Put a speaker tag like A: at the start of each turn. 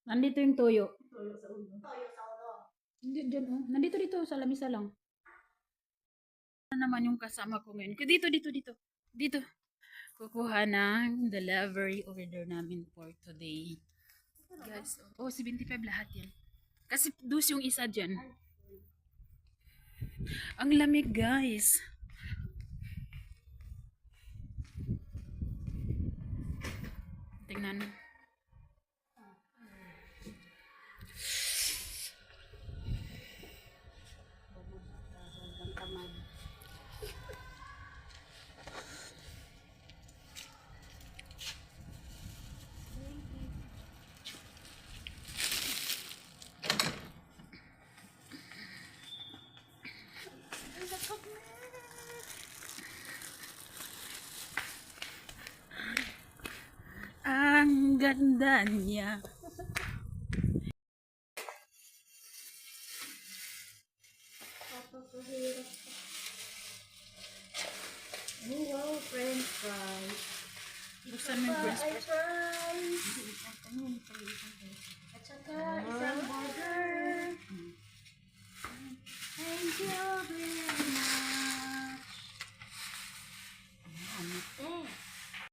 A: Nandito yung toyo.
B: Toyo sa ulo. Toyo sa ulo.
A: Hindi, dyan, oh. Nandito dito, sa lamisa lang. Ano naman yung kasama ko ngayon? Dito, dito, dito. Dito. Kukuha ng delivery order namin for today. Guys, oh, 75 lahat yan. Kasi dus yung isa dyan. Ang lamig, guys. Tingnan. Ang ganda niya.
B: Oh, wow, french fries.
A: Buksan mo yung french fries.
B: Fries. At saka isang burger. Thank you.